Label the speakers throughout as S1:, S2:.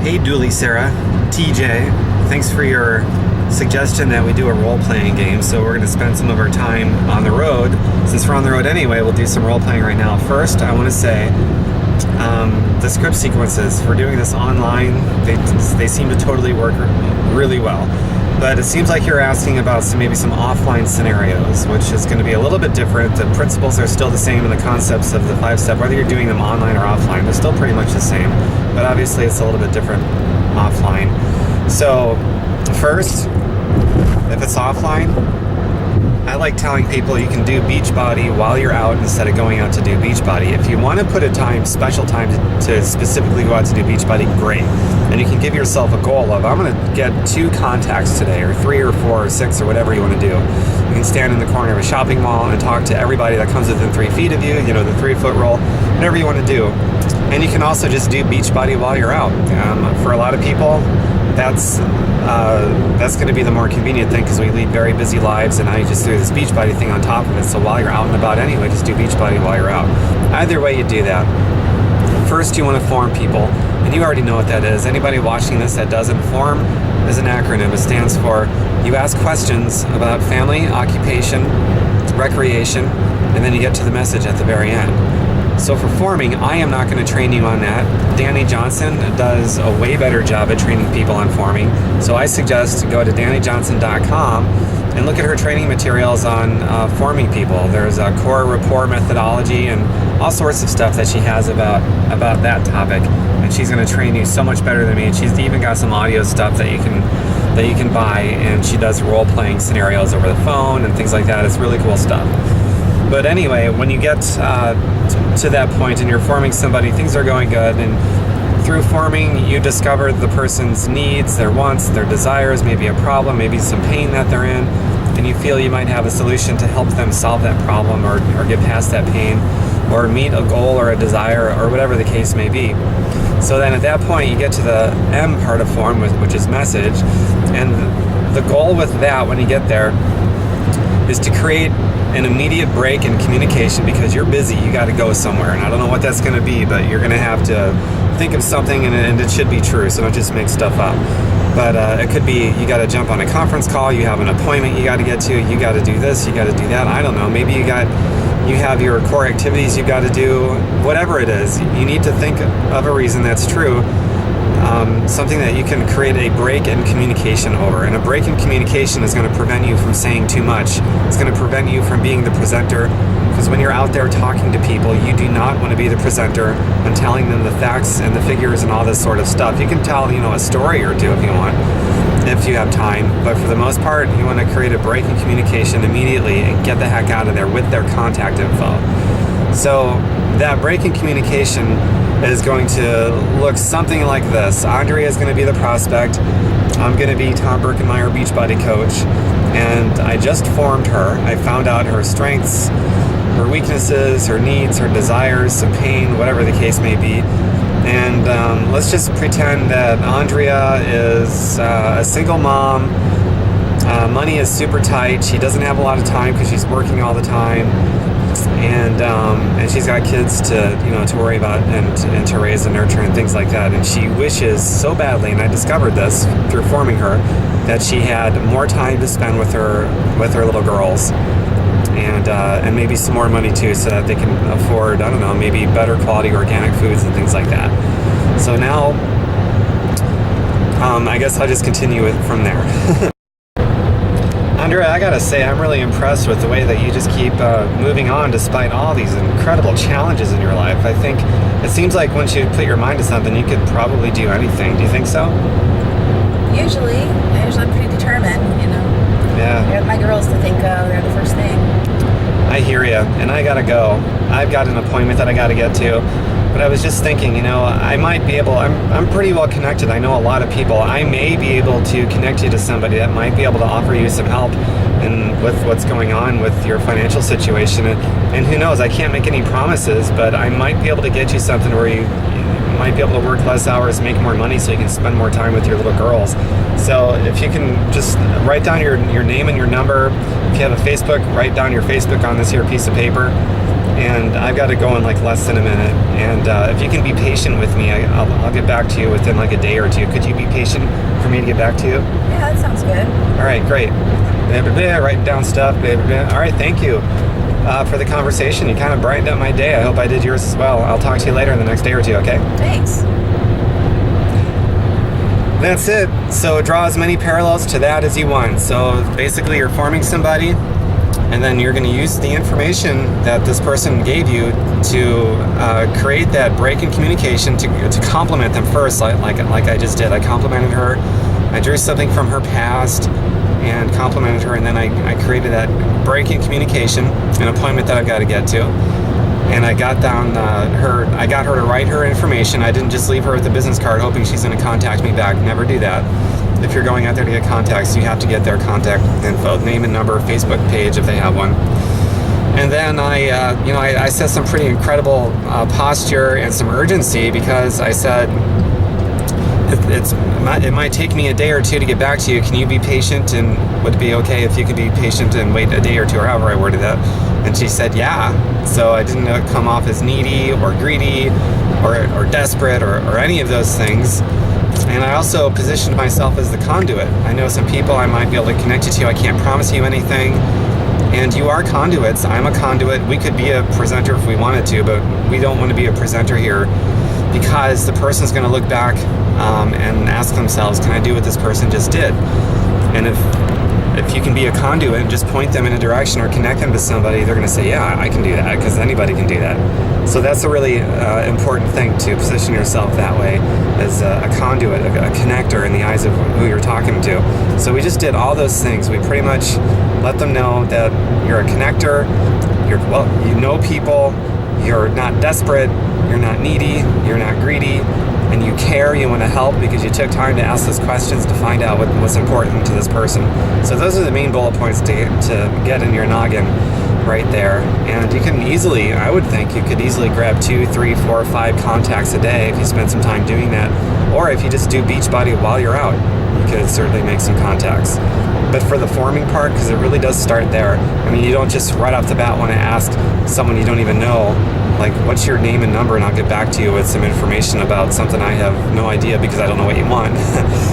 S1: Hey, Dooley Sarah, TJ, thanks for your suggestion that we do a role-playing game. So we're going to spend some of our time on the road. Since we're on the road anyway, we'll do some role-playing right now. First, I want to say the script sequences for doing this online, they seem to totally work really well. But it seems like you're asking about maybe some offline scenarios, which is going to be a little bit different. The principles are still the same, and the concepts of the 5-step, whether you're doing them online or offline, they're still pretty much the same. But obviously, it's a little bit different offline. So, first, if it's offline, I like telling people you can do Beachbody while you're out instead of going out to do Beachbody. If you want to put a special time to specifically go out to do Beachbody, great. And you can give yourself a goal of, I'm going to get 2 contacts today, or 3 or 4 or 6 or whatever you want to do. You can stand in the corner of a shopping mall and talk to everybody that comes within 3 feet of you, the 3-foot rule, whatever you want to do. And you can also just do Beachbody while you're out. For a lot of people, that's going to be the more convenient thing because we lead very busy lives, and now you just threw this Beachbody thing on top of it. So while you're out and about anyway, just do Beachbody while you're out. Either way you do that. First, you want to form people, and you already know what that is. Anybody watching this that doesn't, form is an acronym. It stands for you ask questions about family, occupation, recreation, and then you get to the message at the very end. So for forming, I am not going to train you on that. Danny Johnson does a way better job at training people on forming. So I suggest go to DannyJohnson.com and look at her training materials on forming people. There's a core rapport methodology and all sorts of stuff that she has about that topic. And she's going to train you so much better than me. And she's even got some audio stuff that you can buy. And she does role-playing scenarios over the phone and things like that. It's really cool stuff. But anyway, when you get to that point and you're forming somebody, things are going good, and through forming you discover the person's needs, their wants, their desires, maybe a problem, maybe some pain that they're in, and you feel you might have a solution to help them solve that problem or get past that pain or meet a goal or a desire or whatever the case may be. So then at that point you get to the M part of form, which is message, and the goal with that when you get there is to create an immediate break in communication because you're busy, you got to go somewhere, and I don't know what that's going to be, but you're going to have to think of something, and it should be true, so don't just make stuff up. But it could be you got to jump on a conference call, you have an appointment you got to get to, you got to do this, you got to do that, I don't know, maybe you have your core activities you got to do, whatever it is, you need to think of a reason that's true. Something that you can create a break in communication over. And a break in communication is going to prevent you from saying too much. It's going to prevent you from being the presenter, because when you're out there talking to people, you do not want to be the presenter and telling them the facts and the figures and all this sort of stuff. You can tell, a story or two if you want, if you have time. But for the most part, you want to create a break in communication immediately and get the heck out of there with their contact info. So that break in communication is going to look something like this. Andrea is going to be the prospect. I'm going to be Tom Birkenmeyer Beachbody coach. And I just formed her. I found out her strengths, her weaknesses, her needs, her desires, some pain, whatever the case may be. And let's just pretend that Andrea is a single mom. Money is super tight. She doesn't have a lot of time because she's working all the time. And she's got kids to worry about and to raise and nurture and things like that. And she wishes so badly, and I discovered this through forming her, that she had more time to spend with her little girls, and maybe some more money too, so that they can afford, I don't know, maybe better quality organic foods and things like that. So now, I guess I'll just continue it from there. Andrea, I gotta say, I'm really impressed with the way that you just keep moving on despite all these incredible challenges in your life. I think it seems like once you put your mind to something, you could probably do anything. Do you think so?
S2: Usually I'm pretty determined,
S1: Yeah.
S2: I got my girls to think they're the first thing.
S1: I hear you, and I gotta go. I've got an appointment that I gotta get to. But I was just thinking, I might be able, I'm pretty well connected. I know a lot of people. I may be able to connect you to somebody that might be able to offer you some help with what's going on with your financial situation. And who knows, I can't make any promises, but I might be able to get you something where you might be able to work less hours, make more money so you can spend more time with your little girls. So if you can just write down your name and your number. If you have a Facebook, write down your Facebook on this here piece of paper. and I've got to go in like less than a minute. And if you can be patient with me, I'll get back to you within like a day or two. Could you be patient for me to get back to you?
S2: Yeah, that sounds good.
S1: All right, great. Writing down stuff. All right, thank you for the conversation. You kind of brightened up my day. I hope I did yours as well. I'll talk to you later in the next day or two, okay?
S2: Thanks.
S1: That's it. So draw as many parallels to that as you want. So basically you're forming somebody, and then you're going to use the information that this person gave you to create that break in communication to compliment them first, like I just did. I complimented her. I drew something from her past and complimented her, and then I created that break in communication, an appointment that I've got to get to. And I got down I got her to write her information. I didn't just leave her with a business card hoping she's going to contact me back. Never do that. If you're going out there to get contacts, you have to get their contact info, name and number, Facebook page if they have one. And then I set some pretty incredible posture and some urgency, because I said, it might take me a day or two to get back to you. Can you be patient, and would it be okay if you could be patient and wait a day or two, or however I worded that? And she said, yeah. So I didn't come off as needy or greedy or desperate or any of those things. And I also positioned myself as the conduit. I know some people I might be able to connect you to. I can't promise you anything. And you are conduits. I'm a conduit. We could be a presenter if we wanted to, but we don't want to be a presenter here, because the person's going to look back and ask themselves, can I do what this person just did? And if you can be a conduit and just point them in a direction or connect them to somebody, they're going to say, yeah, I can do that, because anybody can do that. So that's a really important thing, to position yourself that way, as a conduit, a connector in the eyes of who you're talking to. So we just did all those things. We pretty much let them know that you're a connector, you know people, you're not desperate, you're not needy, you're not greedy, and you care, you want to help because you took time to ask those questions to find out what's important to this person. So those are the main bullet points to get in your noggin right there. And you can easily, I would think, you could easily grab 2, 3, 4, 5 contacts a day if you spend some time doing that. Or if you just do Beachbody while you're out, you could certainly make some contacts. But for the forming part, because it really does start there, I mean, you don't just right off the bat want to ask someone you don't even know, like, what's your name and number, and I'll get back to you with some information about something I have no idea because I don't know what you want.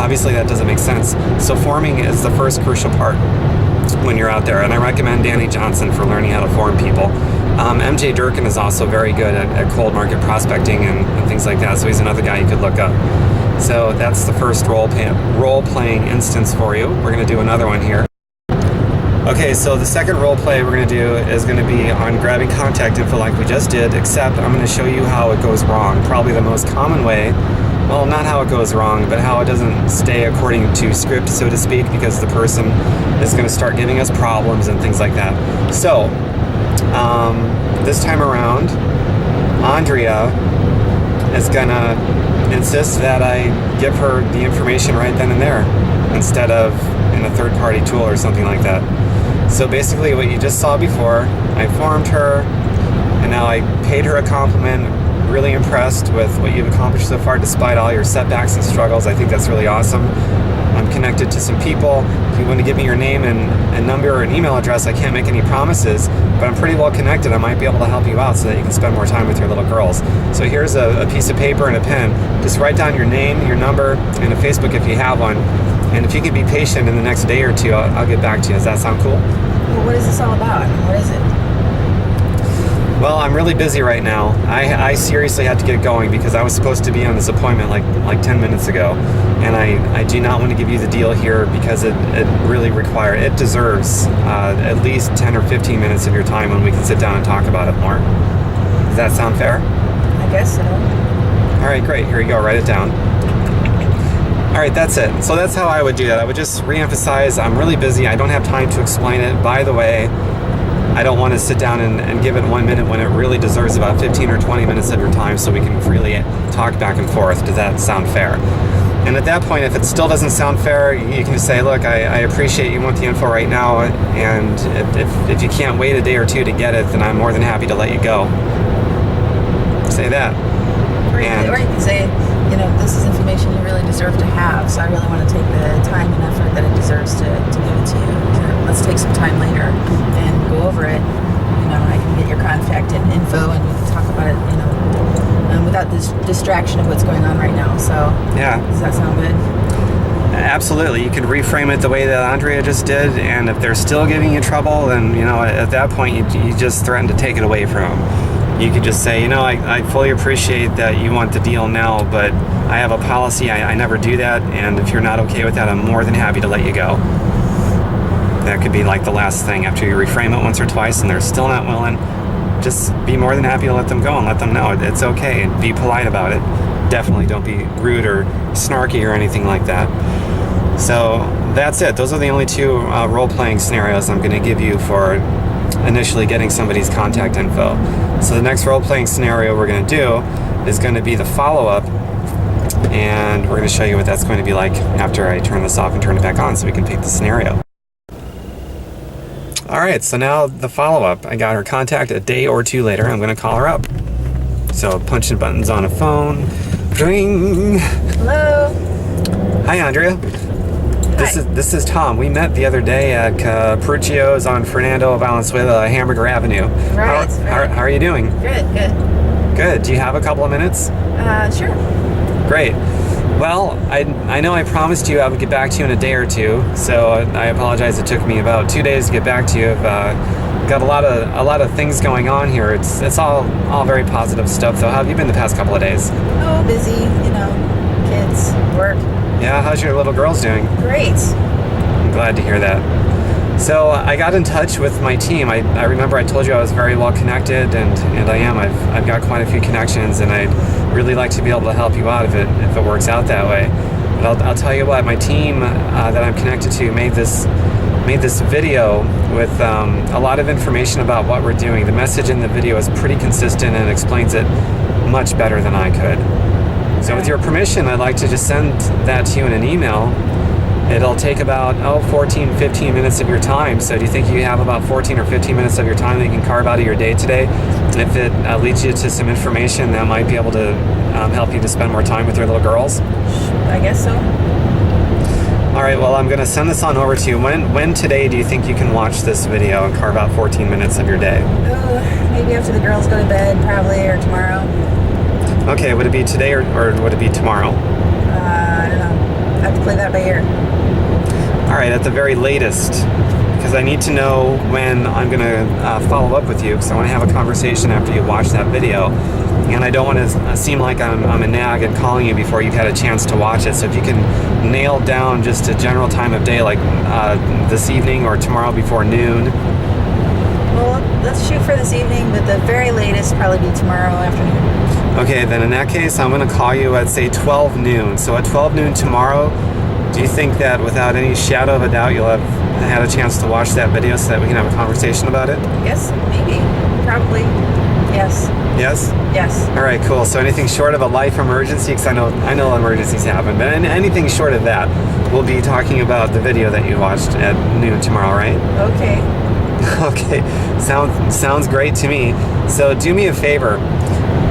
S1: Obviously, that doesn't make sense. So forming is the first crucial part when you're out there, and I recommend Danny Johnson for learning how to form people. MJ Durkin is also very good at cold market prospecting and things like that, so he's another guy you could look up. So that's the first role-playing instance for you. We're going to do another one here. Okay, so the second role play we're going to do is going to be on grabbing contact info like we just did, except I'm going to show you how it goes wrong. Probably the most common way, well, not how it goes wrong, but how it doesn't stay according to script, so to speak, because the person is going to start giving us problems and things like that. So, this time around, Andrea is going to insist that I give her the information right then and there, instead of in a third-party tool or something like that. So basically what you just saw before, I formed her, and now I paid her a compliment, really impressed with what you've accomplished so far despite all your setbacks and struggles. I think that's really awesome. I'm connected to some people. If you want to give me your name and number or an email address, I can't make any promises, but I'm pretty well connected. I might be able to help you out so that you can spend more time with your little girls. So here's a piece of paper and a pen. Just write down your name, your number, and a Facebook if you have one. And if you could be patient in the next day or two, I'll get back to you. Does that sound cool?
S2: Well, what is this all about? What is it?
S1: Well, I'm really busy right now. I seriously had to get going because I was supposed to be on this appointment like 10 minutes ago. And I do not want to give you the deal here because it really it deserves at least 10 or 15 minutes of your time when we can sit down and talk about it more. Does that sound fair?
S2: I guess so.
S1: All right, great. Here you go. Write it down. All right, that's it. So that's how I would do that. I would just reemphasize, I'm really busy. I don't have time to explain it. By the way, I don't want to sit down and give it 1 minute when it really deserves about 15 or 20 minutes of your time so we can freely talk back and forth. Does that sound fair? And at that point, if it still doesn't sound fair, you can just say, look, I appreciate you want the info right now, and if you can't wait a day or two to get it, then I'm more than happy to let you go. Say that.
S2: Or you can say, this is information you really deserve to have, so I really want to take the time and effort that it deserves to give it to you. Let's take some time later and go over it. I can get your contact info info and we can talk about it, without this distraction of what's going on right now. So
S1: Yeah.
S2: does that sound good?
S1: Absolutely. You could reframe it the way that Andrea just did, and if they're still giving you trouble, then, at that point, you just threaten to take it away from them. You could just say, I fully appreciate that you want the deal now, but I have a policy. I never do that, and if you're not okay with that, I'm more than happy to let you go. That could be like the last thing. After you reframe it once or twice and they're still not willing, just be more than happy to let them go and let them know it's okay, and be polite about it. Definitely don't be rude or snarky or anything like that. So that's it. Those are the only two role-playing scenarios I'm going to give you for initially getting somebody's contact info. So the next role-playing scenario we're going to do is going to be the follow-up, and we're going to show you what that's going to be like after I turn this off and turn it back on so we can pick the scenario. All right, so now the follow-up. I got her contact a day or two later. I'm going to call her up. So punching buttons on a phone. Ring.
S2: Hello.
S1: Hi, Andrea. This is Tom. We met the other day at Peruccio's on Fernando Valenzuela, Hamburger Avenue.
S2: Right.
S1: How are you doing?
S2: Good.
S1: Good. Do you have a couple of minutes?
S2: Sure.
S1: Great. Well, I know I promised you I would get back to you in a day or two, so I apologize. It took me about 2 days to get back to you. I've got a lot of things going on here. It's all very positive stuff. Though, how have you been the past couple of days?
S2: Oh, busy. Kids, work.
S1: Yeah. How's your little girls doing?
S2: Great.
S1: I'm glad to hear that. So I got in touch with my team. I remember I told you I was very well connected, and I am. I've got quite a few connections, and I'd really like to be able to help you out if it works out that way. But I'll tell you what, my team that I'm connected to made this video with a lot of information about what we're doing. The message in the video is pretty consistent and explains it much better than I could. So with your permission, I'd like to just send that to you in an email. It'll take about 14, 15 minutes of your time. So do you think you have about 14 or 15 minutes of your time that you can carve out of your day today? And if it leads you to some information that might be able to help you to spend more time with your little girls?
S2: I guess so.
S1: All right, well, I'm going to send this on over to you. When today do you think you can watch this video and carve out 14 minutes of your day?
S2: Maybe after the girls go to bed, probably, or tomorrow.
S1: Okay, would it be today or would it be tomorrow?
S2: I don't know. I have to play that by ear.
S1: All right, at the very latest, because I need to know when I'm going to follow up with you, because I want to have a conversation after you watch that video. And I don't want to seem like I'm a nag and calling you before you've had a chance to watch it. So if you can nail down just a general time of day, like this evening or tomorrow before noon.
S2: Well, let's shoot for this evening, but the very latest probably be tomorrow afternoon.
S1: Okay, then in that case, I'm going to call you at, say, 12 noon. So at 12 noon tomorrow, do you think that without any shadow of a doubt you'll have had a chance to watch that video so that we can have a conversation about it?
S2: Yes, maybe. Probably. Yes.
S1: Yes?
S2: Yes.
S1: All right, cool. So anything short of a life emergency, because I know emergencies happen, but anything short of that, we'll be talking about the video that you watched at noon tomorrow, right?
S2: Okay.
S1: Okay, sounds great to me. So do me a favor.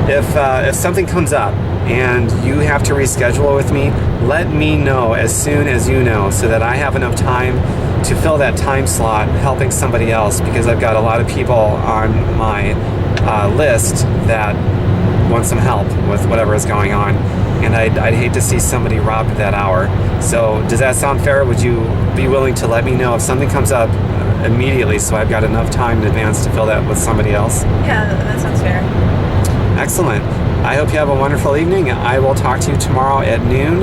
S1: If something comes up and you have to reschedule with me, let me know as soon as you know so that I have enough time to fill that time slot helping somebody else, because I've got a lot of people on my list that want some help with whatever is going on, and I'd hate to see somebody robbed at that hour. So does that sound fair? Would you be willing to let me know if something comes up immediately so I've got enough time in advance to fill that with somebody else?
S2: Yeah, that sounds fair.
S1: Excellent. I hope you have a wonderful evening. I will talk to you tomorrow at noon.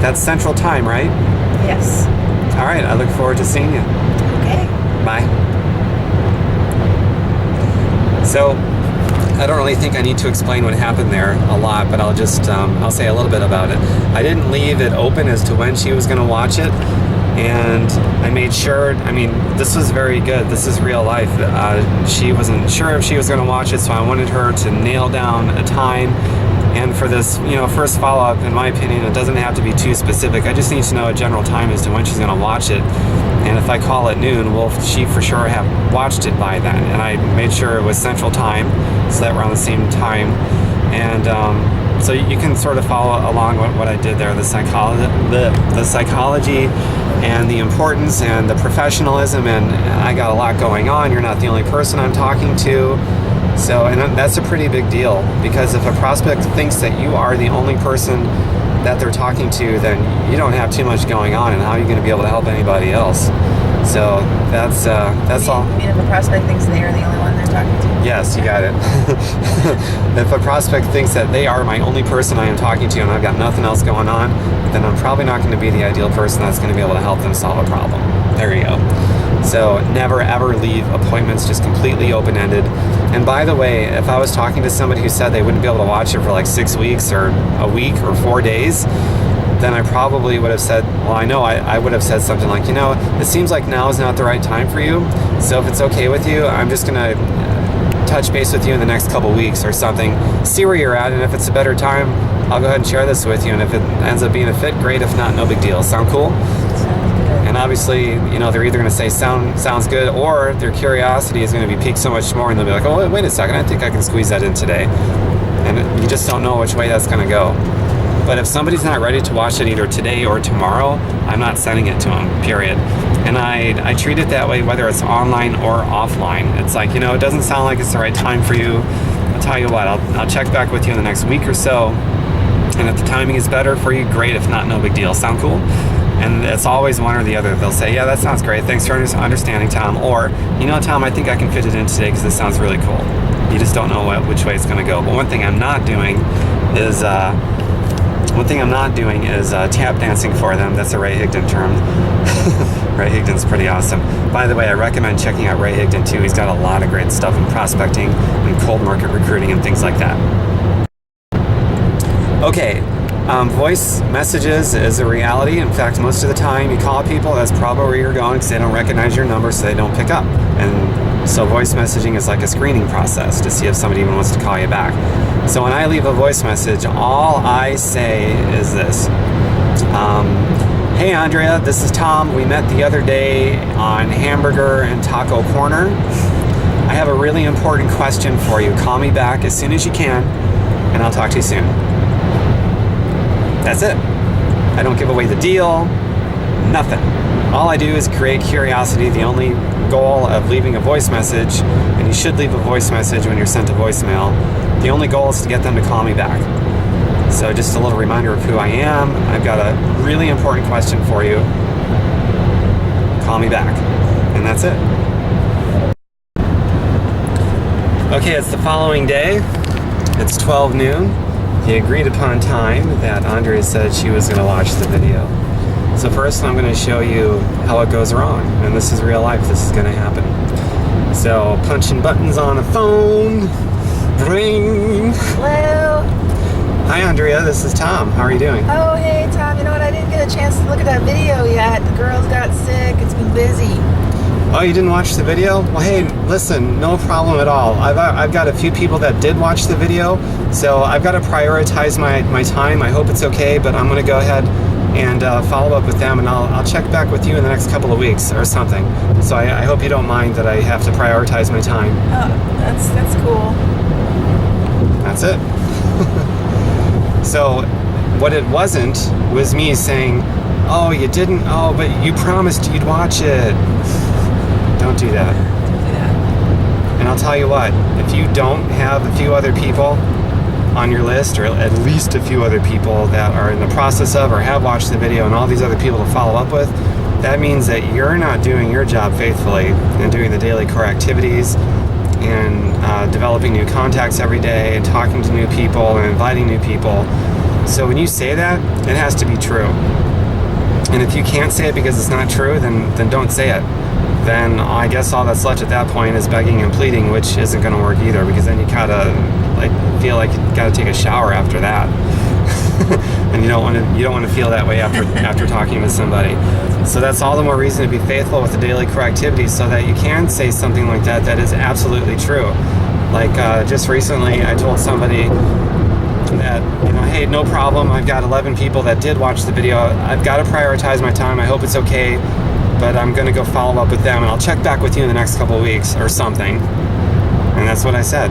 S1: That's Central Time, right?
S2: Yes.
S1: All right. I look forward to seeing you.
S2: Okay.
S1: Bye. So, I don't really think I need to explain what happened there a lot, but I'll just I'll say a little bit about it. I didn't leave it open as to when she was going to watch it, and I made sure. I mean, this was very good. This is real life. She wasn't sure if she was going to watch it, so I wanted her to nail down a time. And for this, first follow-up, in my opinion, it doesn't have to be too specific. I just need to know a general time as to when she's going to watch it. And if I call at noon, will she for sure have watched it by then? And I made sure it was Central Time, so that we're on the same time. And so you can sort of follow along what I did there, the psychology and the importance and the professionalism. And I got a lot going on. You're not the only person I'm talking to. So, and that's a pretty big deal, because if a prospect thinks that you are the only person that they're talking to, then you don't have too much going on, and how are you going to be able to help anybody else? So that's all.
S2: You mean if a prospect thinks they are the only one they're talking to?
S1: Yes, you got it. If a prospect thinks that they are my only person I am talking to and I've got nothing else going on, then I'm probably not going to be the ideal person that's going to be able to help them solve a problem. There you go. So never ever leave appointments just completely open-ended. And by the way, if I was talking to somebody who said they wouldn't be able to watch it for like 6 weeks or a week or 4 days, then I probably would have said, well, I know I would have said something like, it seems like now is not the right time for you. So if it's okay with you, I'm just going to touch base with you in the next couple weeks or something, see where you're at, and if it's a better time, I'll go ahead and share this with you, and if it ends up being a fit, great. If not, no big deal. Sound cool? And obviously, they're either going to say sounds good, or their curiosity is going to be piqued so much more, and they'll be like, oh, wait a second, I think I can squeeze that in today. And you just don't know which way that's going to go. But if somebody's not ready to watch it either today or tomorrow, I'm not sending it to them, period. And I treat it that way, whether it's online or offline. It's like, it doesn't sound like it's the right time for you. I'll tell you what, I'll check back with you in the next week or so. And if the timing is better for you, great. If not, no big deal. Sound cool? And it's always one or the other. They'll say, yeah, that sounds great. Thanks for understanding, Tom. Or, Tom, I think I can fit it in today because this sounds really cool. You just don't know which way it's going to go. But one thing I'm not doing is tap dancing for them. That's a Ray Higdon term. Ray Higdon's pretty awesome. By the way, I recommend checking out Ray Higdon too. He's got a lot of great stuff in prospecting and cold market recruiting and things like that. Okay, voice messages is a reality. In fact, most of the time you call people, that's probably where you're going, because they don't recognize your number, so they don't pick up. And so voice messaging is like a screening process to see if somebody even wants to call you back. So when I leave a voice message, all I say is this. Hey Andrea, this is Tom. We met the other day on Hamburger and Taco Corner. I have a really important question for you. Call me back as soon as you can, and I'll talk to you soon. That's it. I don't give away the deal, nothing. All I do is create curiosity. The only goal of leaving a voice message, and you should leave a voice message when you're sent a voicemail, the only goal is to get them to call me back. So just a little reminder of who I am. I've got a really important question for you. Call me back. And that's it. Okay, it's the following day. It's 12 noon. The agreed upon time that Andrea said she was going to watch the video. So first I'm going to show you how it goes wrong. And this is real life. This is going to happen. So punching buttons on a phone. Ring.
S2: Hello.
S1: Hi Andrea, this is Tom. How are you doing?
S2: Oh, hey Tom. You know what? I didn't get a chance to look at that video yet. The girls got sick. It's been busy.
S1: Oh, you didn't watch the video? Well, hey, listen, no problem at all. I've got a few people that did watch the video, so I've got to prioritize my time. I hope it's okay, but I'm going to go ahead and follow up with them, and I'll check back with you in the next couple of weeks or something. So I hope you don't mind that I have to prioritize my time.
S2: Oh, that's cool.
S1: That's it. So what it wasn't was me saying, oh, you didn't? Oh, but you promised you'd watch it. Don't do that.
S2: Don't do that.
S1: And I'll tell you what, if you don't have a few other people on your list, or at least a few other people that are in the process of or have watched the video, and all these other people to follow up with, that means that you're not doing your job faithfully and doing the daily core activities and developing new contacts every day and talking to new people and inviting new people. So when you say that, it has to be true. And if you can't say it because it's not true, then don't say it. Then I guess all that's left at that point is begging and pleading, which isn't going to work either, because then you gotta feel like you gotta take a shower after that. And you don't want to feel that way after talking to somebody. So that's all the more reason to be faithful with the daily core activities, so that you can say something like that is absolutely true. Like just recently, I told somebody that, hey, no problem. I've got 11 people that did watch the video. I've got to prioritize my time. I hope it's okay, but I'm going to go follow up with them, and I'll check back with you in the next couple of weeks or something. And that's what I said.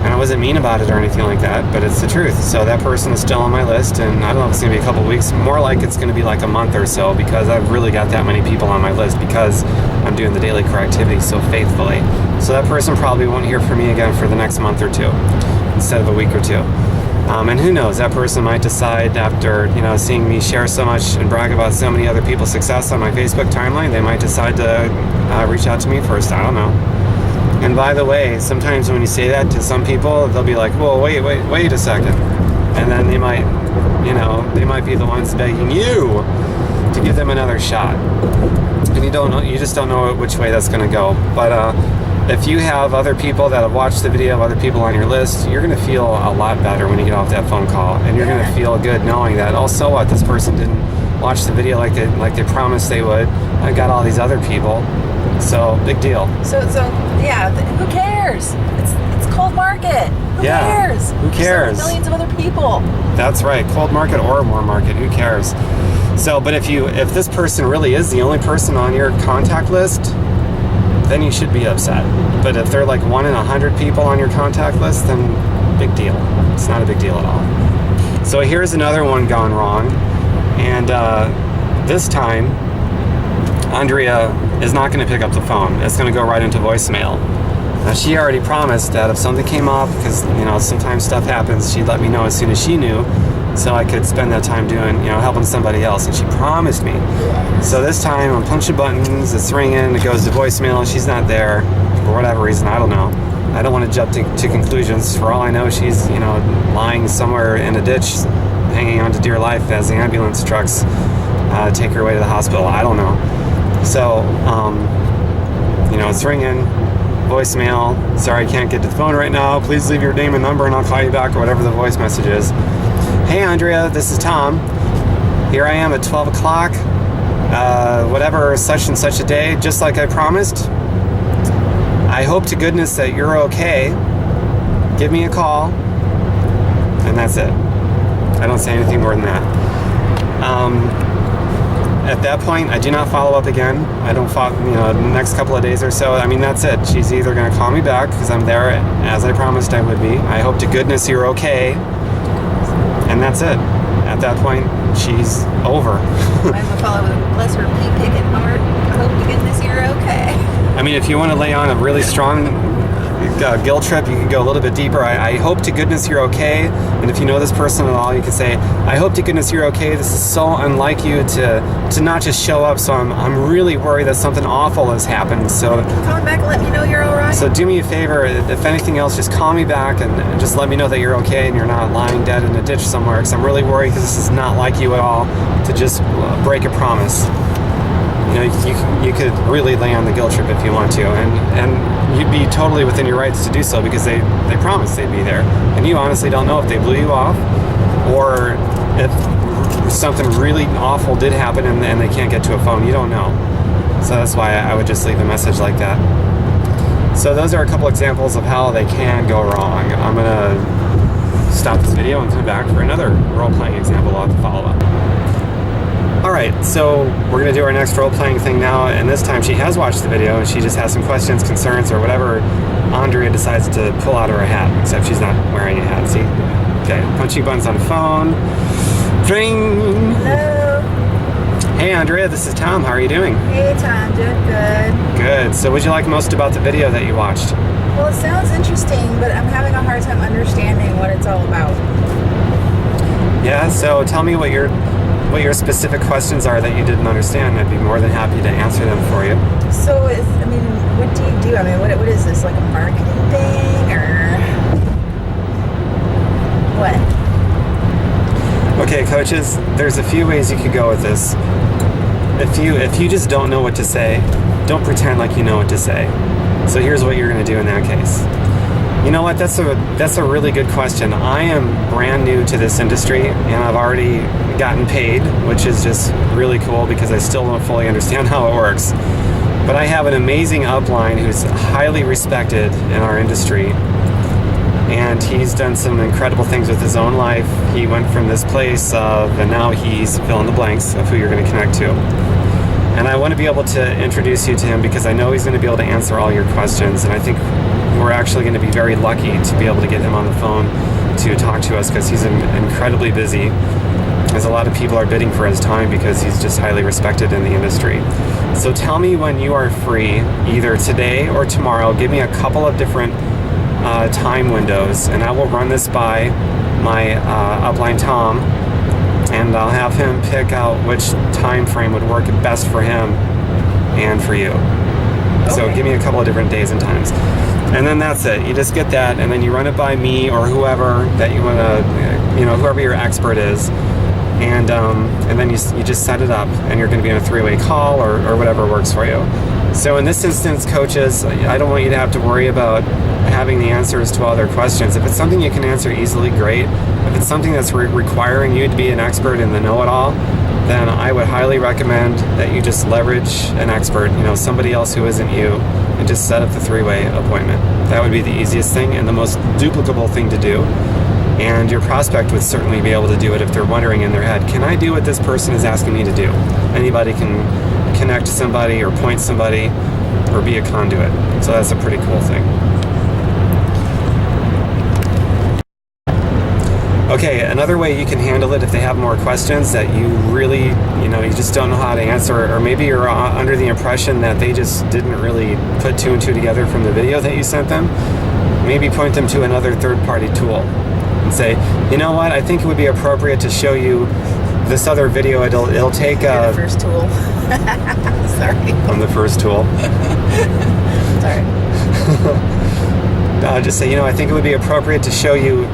S1: And I wasn't mean about it or anything like that, but it's the truth. So that person is still on my list, and I don't know if it's going to be a couple of weeks. More like it's going to be like a month or so, because I've really got that many people on my list, because I'm I'm doing the daily core activity so faithfully. So that person probably won't hear from me again for the next month or two instead of a week or two. And who knows, that person might decide after, seeing me share so much and brag about so many other people's success on my Facebook timeline, they might decide to reach out to me first. I don't know. And by the way, sometimes when you say that to some people, they'll be like, well, wait a second. And then they might be the ones begging you to give them another shot. And you just don't know which way that's going to go. But if you have other people that have watched the video of other people on your list, you're going to feel a lot better when you get off that phone call. And you're going to feel good knowing that, oh, so what? This person didn't watch the video like they promised they would. I got all these other people. So, big deal.
S2: So yeah, who cares? It's cold market. Who cares?
S1: Who cares?
S2: There's millions of other people.
S1: That's right. Cold market or warm market, who cares? So, but if this person really is the only person on your contact list, then you should be upset. But if they're like 1 in 100 people on your contact list, then big deal. It's not a big deal at all. So here's another one gone wrong. And this time, Andrea is not going to pick up the phone. It's going to go right into voicemail. Now, she already promised that if something came up, because sometimes stuff happens, she'd let me know as soon as she knew, so I could spend that time doing, helping somebody else. And she promised me. So this time I'm punching buttons, it's ringing, it goes to voicemail, and she's not there for whatever reason. I don't know. I don't want to jump to conclusions. For all I know, she's lying somewhere in a ditch, hanging on to dear life as the ambulance trucks take her away to the hospital. I don't know. So it's ringing, voicemail. Sorry, I can't get to the phone right now. Please leave your name and number, and I'll call you back, or whatever the voice message is. Hey, Andrea, this is Tom. Here I am at 12 o'clock, whatever, such and such a day, just like I promised. I hope to goodness that you're okay. Give me a call. And that's it. I don't say anything more than that. At that point, I do not follow up again. I don't follow, the next couple of days or so. I mean, that's it. She's either going to call me back because I'm there as I promised I would be. I hope to goodness you're okay. And that's it. At that point, she's over.
S2: Might as well follow with bless her pea picking heart. I hope to goodness you're okay.
S1: I mean, if you want to lay on a really strong guilt trip, you can go a little bit deeper. I hope to goodness you're okay. And if you know this person at all, you can say, I hope to goodness you're okay. This is so unlike you to not just show up. So I'm really worried that something awful has happened. So
S2: call me back and let me know you're all right.
S1: So do me a favor. If anything else, just call me back and just let me know that you're okay and you're not lying dead in a ditch somewhere. Because I'm really worried because this is not like you at all to just break a promise. You could really lay on the guilt trip if you want to, and you'd be totally within your rights to do so because they promised they'd be there, and you honestly don't know if they blew you off or if something really awful did happen and they can't get to a phone. You don't know. So that's why I would just leave a message like that. So those are a couple examples of how they can go wrong. I'm gonna stop this video and come back for another role-playing example I'll have to follow up. Alright, so we're going to do our next role-playing thing now, and this time she has watched the video and she just has some questions, concerns, or whatever Andrea decides to pull out of her hat, except she's not wearing a hat, see? Okay, punching buttons on the phone. Ding!
S2: Hello.
S1: Hey Andrea, this is Tom. How are you doing?
S2: Hey Tom, doing good.
S1: Good. So what'd you like most about the video that you watched?
S2: Well, it sounds interesting, but I'm having a hard time understanding what it's all about.
S1: Yeah, so tell me what your specific questions are that you didn't understand. I'd be more than happy to answer them for you.
S2: So, what do you do? I mean, what is this, like a marketing thing, or what?
S1: Okay, coaches, there's a few ways you could go with this. If you just don't know what to say, don't pretend like you know what to say. So here's what you're going to do in that case. You know what? That's a really good question. I am brand new to this industry, and I've already gotten paid, which is just really cool because I still don't fully understand how it works. But I have an amazing upline who's highly respected in our industry, and he's done some incredible things with his own life. He went from this place and now he's fill in the blanks of who you're going to connect to. And I want to be able to introduce you to him because I know he's going to be able to answer all your questions, and I think we're actually going to be very lucky to be able to get him on the phone to talk to us because he's incredibly busy. as a lot of people are bidding for his time because he's just highly respected in the industry. So tell me when you are free, either today or tomorrow. Give me a couple of different time windows, and I will run this by my upline Tom, and I'll have him pick out which time frame would work best for him and for you. So give me a couple of different days and times. And then that's it. You just get that, and then you run it by me or whoever that you want to, whoever your expert is. And then you just set it up, and you're going to be on a 3-way call or whatever works for you. So in this instance, coaches, I don't want you to have to worry about having the answers to all their questions. If it's something you can answer easily, great. If it's something that's requiring you to be an expert in the know-it-all, then I would highly recommend that you just leverage an expert, somebody else who isn't you, and just set up the 3-way appointment. That would be the easiest thing and the most duplicable thing to do. And your prospect would certainly be able to do it if they're wondering in their head, can I do what this person is asking me to do? Anybody can connect somebody or point somebody or be a conduit. So that's a pretty cool thing. Okay, another way you can handle it if they have more questions that you really, you just don't know how to answer, or maybe you're under the impression that they just didn't really put 2 and 2 together from the video that you sent them, maybe point them to another third-party tool and say, you know what, I think it would be appropriate to show you this other video. It'll take
S2: the first tool. Sorry.
S1: I'm the first tool.
S2: Sorry.
S1: Just say, I think it would be appropriate to show you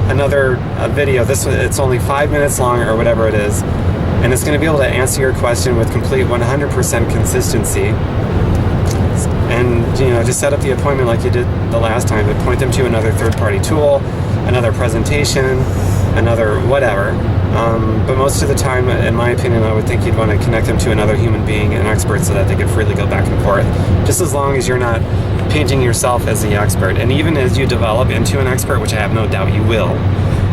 S1: another video. It's only 5 minutes long or whatever it is, and it's going to be able to answer your question with complete 100% consistency. And just set up the appointment like you did the last time, but point them to another third-party tool, another presentation, another whatever. But most of the time, in my opinion, I would think you'd want to connect them to another human being, an expert, so that they could freely go back and forth, just as long as you're not painting yourself as the expert. And even as you develop into an expert, which I have no doubt you will,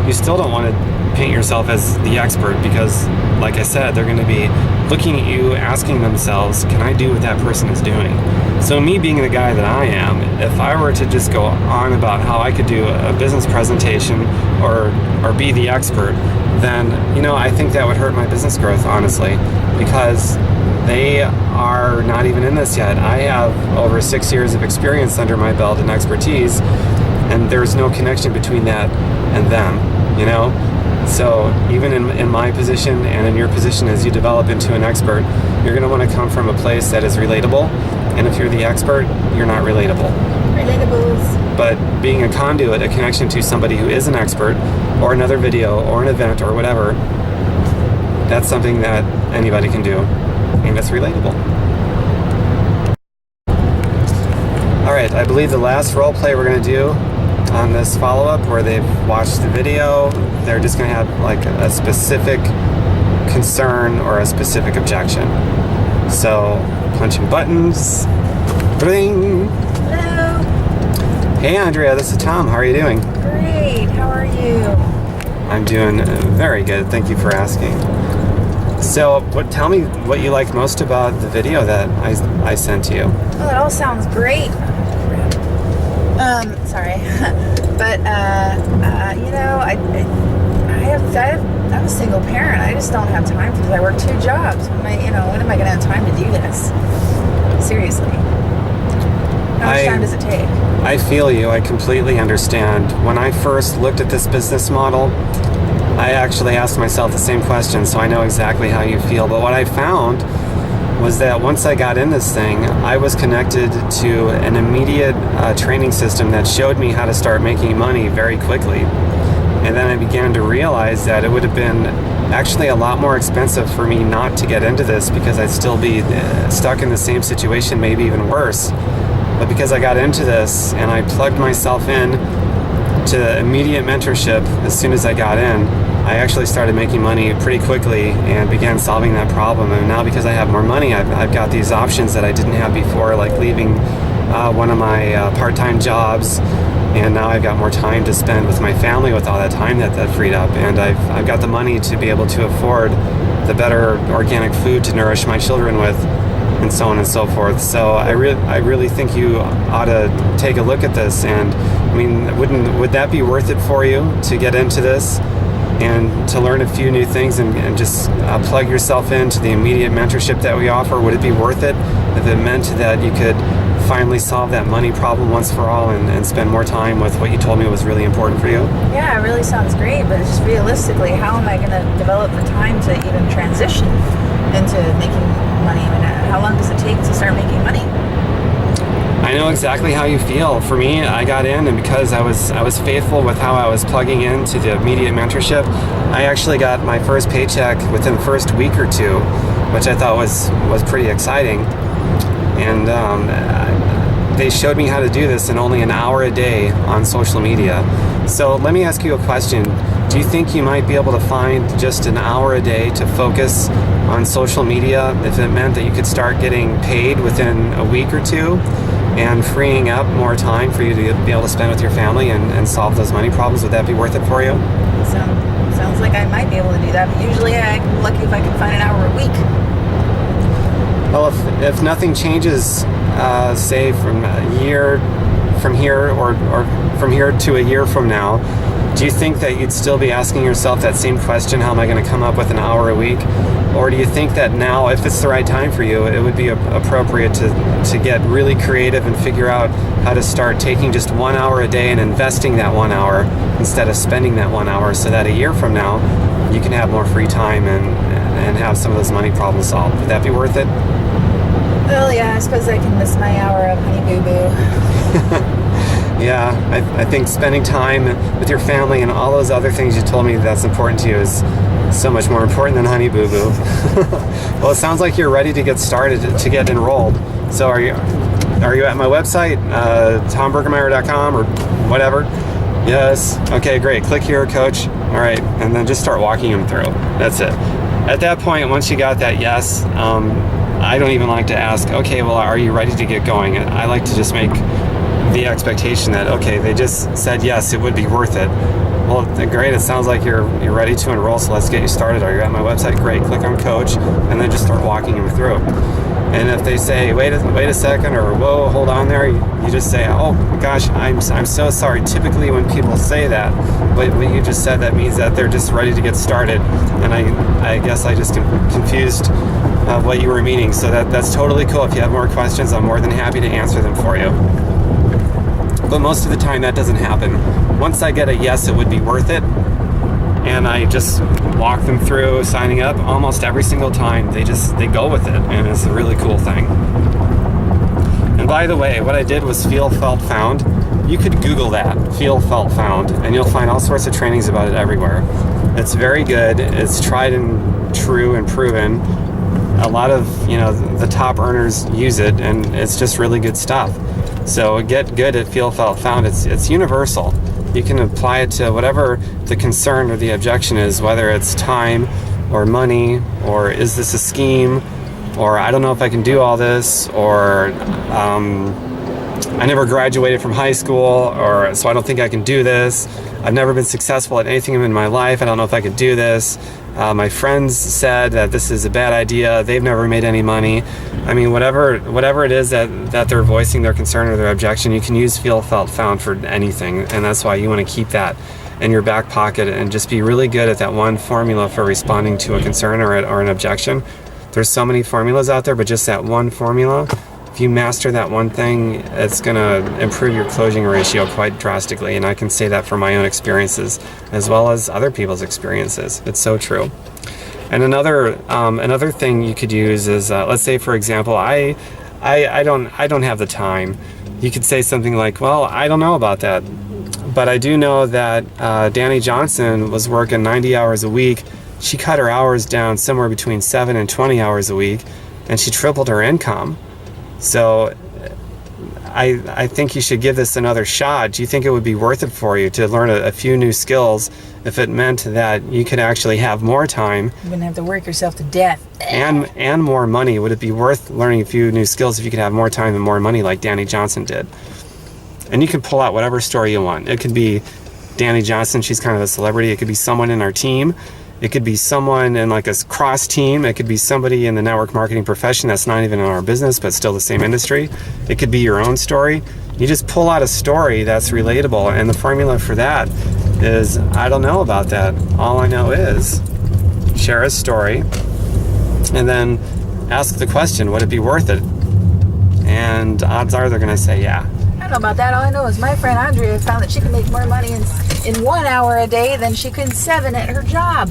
S1: you still don't want to paint yourself as the expert, because like I said, they're going to be looking at you, asking themselves, can I do what that person is doing? So me being the guy that I am, if I were to just go on about how I could do a business presentation or be the expert, then I think that would hurt my business growth, honestly, because they are not even in this yet. I have over 6 years of experience under my belt and expertise, and there's no connection between that and them, So even in my position and in your position, as you develop into an expert, you're going to want to come from a place that is relatable. And if you're the expert, you're not relatable.
S2: Relatables.
S1: But being a conduit, a connection to somebody who is an expert, or another video, or an event, or whatever, that's something that anybody can do, and it's relatable. All right, I believe the last role play we're going to do on this follow-up, where they've watched the video, they're just going to have like a specific concern or a specific objection. So, punching buttons. Bling.
S2: Hello.
S1: Hey Andrea, this is Tom. How are you doing?
S2: Great. How are you?
S1: I'm doing very good. Thank you for asking. So, tell me what you like most about the video that I sent to you.
S2: Oh, it all sounds great. Sorry, but I'm a single parent. I just don't have time because I work 2 jobs. When am I going to have time to do this? Seriously. How much time does it take?
S1: I feel you. I completely understand. When I first looked at this business model, I actually asked myself the same question, so I know exactly how you feel. But what I found was that once I got in this thing, I was connected to an immediate training system that showed me how to start making money very quickly. And then I began to realize that it would have been actually a lot more expensive for me not to get into this, because I'd still be stuck in the same situation, maybe even worse. But because I got into this and I plugged myself in to immediate mentorship as soon as I got in, I actually started making money pretty quickly and began solving that problem. And now, because I have more money, I've got these options that I didn't have before, like leaving one of my part-time jobs, and now I've got more time to spend with my family with all that time that freed up, and I've got the money to be able to afford the better organic food to nourish my children with, and so on and so forth. So I really think you ought to take a look at this. And I mean, would that be worth it for you to get into this and to learn a few new things and just plug yourself into the immediate mentorship that we offer? Would it be worth it if it meant that you could finally solve that money problem once for all and spend more time with what you told me was really important for you?
S2: Yeah, it really sounds great, but just realistically, how am I going to develop the time to even transition into making money? I mean, how long does it take to start making money?
S1: I know exactly how you feel. For me, I got in, and because I was faithful with how I was plugging into the immediate mentorship, I actually got my first paycheck within the first week or two, which I thought was pretty exciting. And they showed me how to do this in only an hour a day on social media. So let me ask you a question. Do you think you might be able to find just an hour a day to focus on social media if it meant that you could start getting paid within a week or two and freeing up more time for you to be able to spend with your family and solve those money problems? Would that be worth it for you?
S2: Sounds like I might be able to do that, but usually I'm lucky if I can find an hour a week.
S1: Well, if nothing changes, say from a year from here or from here to a year from now, do you think that you'd still be asking yourself that same question, how am I going to come up with an hour a week? Or do you think that now, if it's the right time for you, it would be appropriate to get really creative and figure out how to start taking just 1 hour a day and investing that 1 hour instead of spending that 1 hour, so that a year from now you can have more free time and have some of those money problems solved? Would that be worth it?
S2: Well, yeah, I suppose I can miss my hour of Honey Boo Boo.
S1: Yeah, I think spending time with your family and all those other things you told me that's important to you is so much more important than Honey Boo Boo. Well, it sounds like you're ready to get started, to get enrolled. So are you at my website, tombergermeyer.com or whatever? Yes. Okay, great. Click here, coach. All right, and then just start walking them through. That's it. At that point, once you got that yes, I don't even like to ask, okay, well, are you ready to get going? I like to just make the expectation that, okay, they just said yes, it would be worth it. Well, great, it sounds like you're ready to enroll, so let's get you started. Are you at my website? Great, click on coach, and then just start walking them through. And if they say, wait a second, or whoa, hold on there, you just say, oh gosh, I'm so sorry. Typically when people say that, but what you just said, that means that they're just ready to get started. And I guess I just confused what you were meaning. So that's totally cool. If you have more questions, I'm more than happy to answer them for you. But most of the time that doesn't happen. Once I get a yes, it would be worth it, and I just walk them through signing up, almost every single time they go with it, and it's a really cool thing. And by the way, what I did was Feel, Felt, Found. You could Google that, Feel, Felt, Found, and you'll find all sorts of trainings about it everywhere. It's very good. It's tried and true and proven. A lot of the top earners use it, and it's just really good stuff. So get good at Feel, Felt, Found. It's universal. You can apply it to whatever the concern or the objection is, whether it's time or money, or is this a scheme, or I don't know if I can do all this, or I never graduated from high school, or so I don't think I can do this. I've never been successful at anything in my life. I don't know if I could do this. My friends said that this is a bad idea. They've never made any money. I mean, whatever it is that they're voicing their concern or their objection, you can use Feel, Felt, Found for anything. And that's why you want to keep that in your back pocket and just be really good at that one formula for responding to a concern or an objection. There's so many formulas out there, but just that one formula, if you master that one thing, it's going to improve your closing ratio quite drastically. And I can say that from my own experiences as well as other people's experiences. It's so true. And another thing you could use is, let's say, for example, I don't have the time. You could say something like, well, I don't know about that, but I do know that Danny Johnson was working 90 hours a week. She cut her hours down somewhere between 7 and 20 hours a week, and she tripled her income. So I think you should give this another shot. Do you think it would be worth it for you to learn a few new skills if it meant that you could actually have more time?
S2: You wouldn't have to work yourself to death.
S1: And more money. Would it be worth learning a few new skills if you could have more time and more money like Danny Johnson did? And you can pull out whatever story you want. It could be Danny Johnson, she's kind of a celebrity. It could be someone in our team. It could be someone in like a cross team. It could be somebody in the network marketing profession that's not even in our business, but still the same industry. It could be your own story. You just pull out a story that's relatable, and the formula for that is I don't know about that. All I know is share a story and then ask the question, would it be worth it? And odds are they're going to say yeah.
S2: I don't know about that. All I know is my friend Andrea found that she can make more money in 1 hour a day than she could in 7 at her job.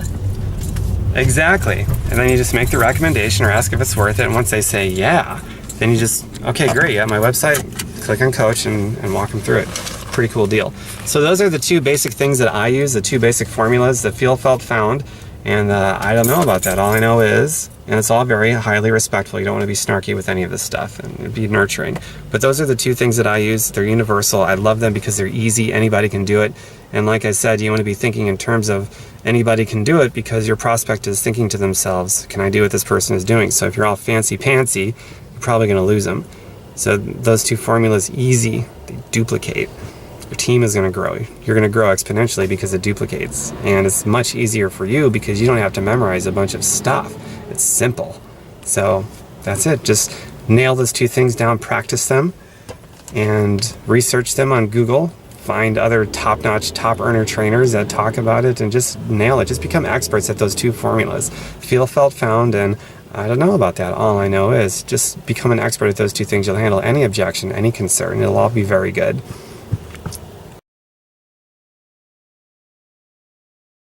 S1: Exactly. And then you just make the recommendation or ask if it's worth it. And once they say yeah, then you just, okay, great. Yeah, my website, click on coach and walk them through it. Pretty cool deal. So those are the two basic things that I use, the two basic formulas, the feel, felt, found. And I don't know about that. All I know is, and it's all very highly respectful. You don't want to be snarky with any of this stuff and be nurturing. But those are the two things that I use. They're universal. I love them because they're easy. Anybody can do it. And like I said, you want to be thinking in terms of anybody can do it because your prospect is thinking to themselves, can I do what this person is doing? So if you're all fancy-pantsy, you're probably going to lose them. So those two formulas, easy, they duplicate. Your team is going to grow. You're going to grow exponentially because it duplicates. And it's much easier for you because you don't have to memorize a bunch of stuff. It's simple. So that's it. Just nail those two things down, practice them, and research them on Google. Find other top-notch, top-earner trainers that talk about it and just nail it. Just become experts at those two formulas. Feel, felt, found, and I don't know about that. All I know is just become an expert at those two things. You'll handle any objection, any concern. It'll all be very good.